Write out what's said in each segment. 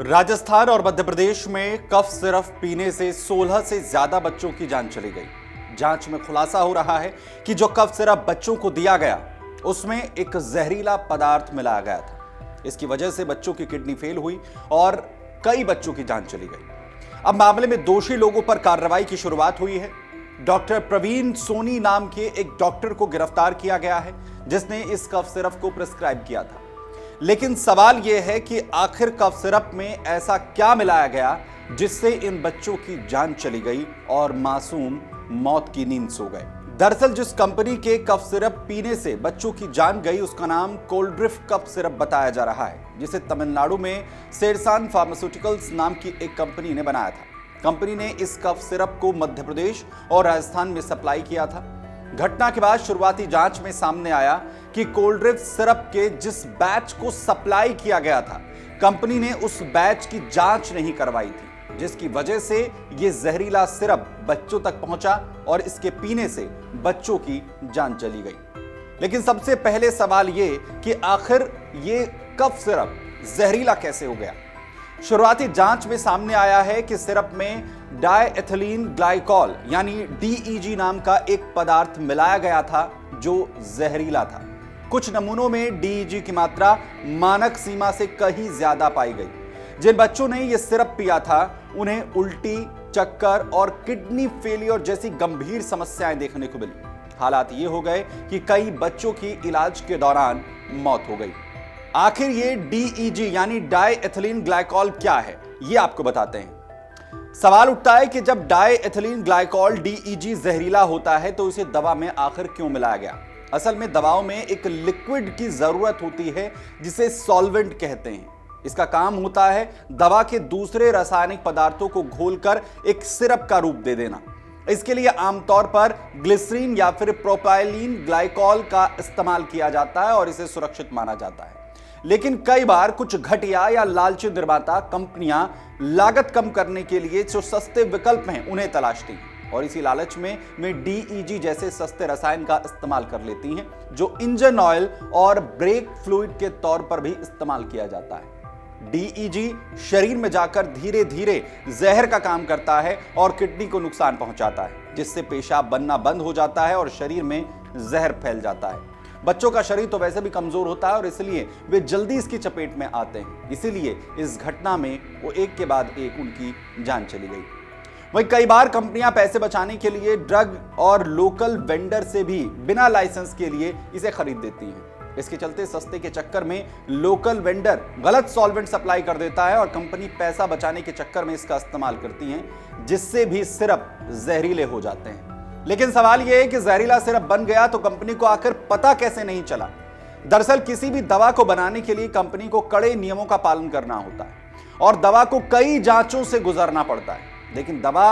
राजस्थान और मध्य प्रदेश में cough syrup पीने से 16 से ज्यादा बच्चों की जान चली गई। जांच में खुलासा हो रहा है कि जो कफ सिरप बच्चों को दिया गया उसमें एक जहरीला पदार्थ मिलाया गया था। इसकी वजह से बच्चों की किडनी फेल हुई और कई बच्चों की जान चली गई। अब मामले में दोषी लोगों पर कार्रवाई की शुरुआत हुई है। डॉक्टर प्रवीण सोनी नाम के एक डॉक्टर को गिरफ्तार किया गया है जिसने इस कफ सिरप को प्रिस्क्राइब किया था। लेकिन सवाल यह है कि आखिर कफ सिरप में ऐसा क्या मिलाया गया जिससे इन बच्चों की जान चली गई और मासूम मौत की नींद सो गए। दरअसल जिस कंपनी के कफ सिरप पीने से बच्चों की जान गई उसका नाम कोल्ड्रिफ कफ सिरप बताया जा रहा है, जिसे तमिलनाडु में शेरसान फार्मास्यूटिकल्स नाम की एक कंपनी ने बनाया था। कंपनी ने इस कफ सिरप को मध्य प्रदेश और राजस्थान में सप्लाई किया था। घटना के बाद शुरुआती जांच में सामने आया कि कोल्ड्रिफ सिरप के जिस बैच को सप्लाई किया गया था, कंपनी ने उस बैच की जांच नहीं करवाई थी, जिसकी वजह से यह जहरीला सिरप बच्चों तक पहुंचा और इसके पीने से बच्चों की जान चली गई। लेकिन सबसे पहले सवाल यह कि आखिर ये कफ सिरप जहरीला कैसे हो गया। शुरुआती जांच में सामने आया है कि सिरप में डायएथिलीन ग्लाइकॉल यानी डीईजी नाम का एक पदार्थ मिलाया गया था जो जहरीला था। कुछ नमूनों में डीईजी की मात्रा मानक सीमा से कहीं ज्यादा पाई गई। जिन बच्चों ने यह सिरप पिया था उन्हें उल्टी, चक्कर और किडनी फेलियर जैसी गंभीर समस्याएं देखने को मिली। हालात ये हो गए कि कई बच्चों की इलाज के दौरान मौत हो गई। आखिर ये डीईजी यानी डायएथिलीन ग्लाइकॉल क्या है, ये आपको बताते हैं। सवाल उठता है कि जब डायएथिलीन ग्लाइकॉल डीईजी जहरीला होता है तो इसे दवा में आखिर क्यों मिलाया गया। असल में दवाओं में एक लिक्विड की जरूरत होती है जिसे सॉल्वेंट कहते हैं। इसका काम होता है दवा के दूसरे रासायनिक पदार्थों को घोलकर एक सिरप का रूप दे देना। इसके लिए आमतौर पर ग्लिसरीन या फिर प्रोपाइलीन ग्लाइकॉल का इस्तेमाल किया जाता है और इसे सुरक्षित माना जाता है। लेकिन कई बार कुछ घटिया या लालची निर्माता कंपनियां लागत कम करने के लिए जो सस्ते विकल्प हैं उन्हें तलाशती हैं और इसी लालच में वे डीईजी जैसे सस्ते रसायन का इस्तेमाल कर लेती हैं जो इंजन ऑयल और ब्रेक फ्लूइड के तौर पर भी इस्तेमाल किया जाता है। डीईजी शरीर में जाकर धीरे धीरे जहर का काम करता है और किडनी को नुकसान पहुंचाता है, जिससे पेशाब बनना बंद हो जाता है और शरीर में जहर फैल जाता है। बच्चों का शरीर तो वैसे भी कमजोर होता है और इसलिए वे जल्दी इसकी चपेट में आते हैं। इसीलिए इस घटना में वो एक के बाद एक उनकी जान चली गई। वहीं कई बार कंपनियां पैसे बचाने के लिए ड्रग और लोकल वेंडर से भी बिना लाइसेंस के लिए इसे खरीद देती हैं। इसके चलते सस्ते के चक्कर में लोकल वेंडर गलत सॉल्वेंट सप्लाई कर देता है और कंपनी पैसा बचाने के चक्कर में इसका इस्तेमाल करती है, जिससे भी सिरप जहरीले हो जाते हैं। लेकिन सवाल यह है कि जहरीला सिरप बन गया तो कंपनी को आखिर पता कैसे नहीं चला। दरअसल किसी भी दवा को बनाने के लिए कंपनी को कड़े नियमों का पालन करना होता है और दवा को कई जांचों से गुजरना पड़ता है। लेकिन दवा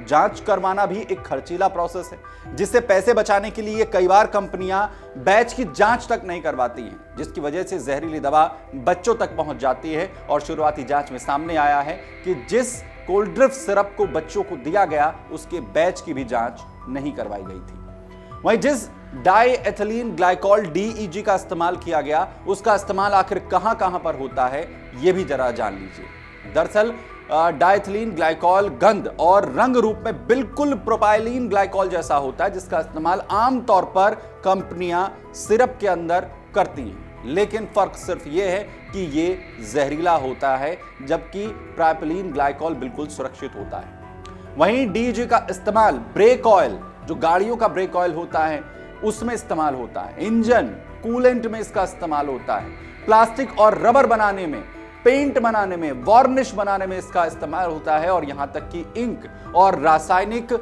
जांच करवाना भी एक खर्चीला प्रोसेस है, जिससे पैसे बचाने के लिए कई बार कंपनियां बैच की जांच तक नहीं करवाती हैं, जिसकी वजह से जहरीली दवा बच्चों तक पहुंच जाती है। और शुरुआती जांच में सामने आया है कि जिस कोल्ड्रिफ सिरप को बच्चों को दिया गया उसके बैच की भी जांच नहीं करवाई गई थी। वहीं जिस डायएथिलीन ग्लाइकॉल डीईजी का इस्तेमाल किया गया उसका इस्तेमाल आखिर कहां कहां पर होता है यह भी जरा जान लीजिए। दरअसल डायएथिलीन ग्लाइकॉल गंध और रंग रूप में बिल्कुल प्रोपाइलीन ग्लाइकॉल जैसा होता है, जिसका इस्तेमाल आमतौर पर कंपनियां सिरप के अंदर करती हैं। लेकिन फर्क सिर्फ यह है कि यह जहरीला होता है जबकि प्रोपाइलीन ग्लाइकॉल बिल्कुल सुरक्षित होता है। वहीं डीईजी का इस्तेमाल ब्रेक ऑयल, जो गाड़ियों का ब्रेक ऑयल होता है, उसमें इस्तेमाल होता है। इंजन कूलेंट में इसका इस्तेमाल होता है। प्लास्टिक और रबर बनाने में, पेंट बनाने में, वार्निश बनाने में इसका इस्तेमाल होता है और यहां तक कि इंक और रासायनिक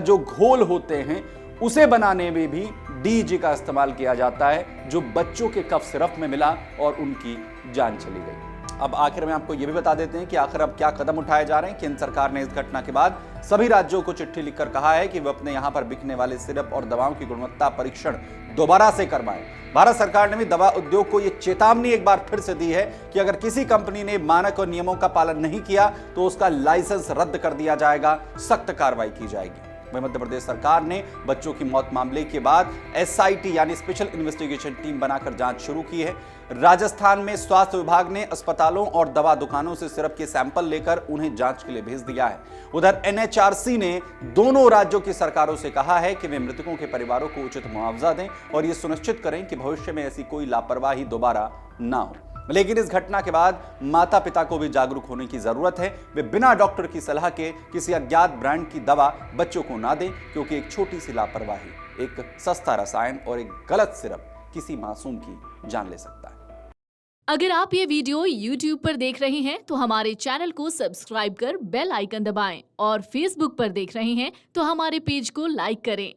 जो घोल होते हैं उसे बनाने में भी डीईजी का इस्तेमाल किया जाता है, जो बच्चों के कफ सिरप में मिला और उनकी जान चली गई। अब आखिर में आपको यह भी बता देते हैं कि आखिर अब क्या कदम उठाए जा रहे हैं। केंद्र सरकार ने इस घटना के बाद सभी राज्यों को चिट्ठी लिखकर कहा है कि वे अपने यहां पर बिकने वाले सिरप और दवाओं की गुणवत्ता परीक्षण दोबारा से करवाएं। भारत सरकार ने भी दवा उद्योग को यह चेतावनी एक बार फिर से दी है कि अगर किसी कंपनी ने मानक और नियमों का पालन नहीं किया तो उसका लाइसेंस रद्द कर दिया जाएगा, सख्त कार्रवाई की जाएगी। वहीं मध्य प्रदेश सरकार ने बच्चों की मौत मामले के बाद एसआईटी यानी स्पेशल इन्वेस्टिगेशन टीम बनाकर जांच शुरू की है। राजस्थान में स्वास्थ्य विभाग ने अस्पतालों और दवा दुकानों से सिरप के सैंपल लेकर उन्हें जांच के लिए भेज दिया है। उधर एनएचआरसी ने दोनों राज्यों की सरकारों से कहा है कि वे मृतकों के परिवारों को उचित मुआवजा दें और यह सुनिश्चित करें कि भविष्य में ऐसी कोई लापरवाही दोबारा ना हो। लेकिन इस घटना के बाद माता पिता को भी जागरूक होने की जरूरत है। वे बिना डॉक्टर की सलाह के किसी अज्ञात ब्रांड की दवा बच्चों को ना दें, क्योंकि एक छोटी सी लापरवाही, एक सस्ता रसायन और एक गलत सिरप किसी मासूम की जान ले सकता है। अगर आप ये वीडियो YouTube पर देख रहे हैं तो हमारे चैनल को सब्सक्राइब कर बेल आइकन दबाएं और Facebook पर देख रहे हैं तो हमारे पेज को लाइक करें।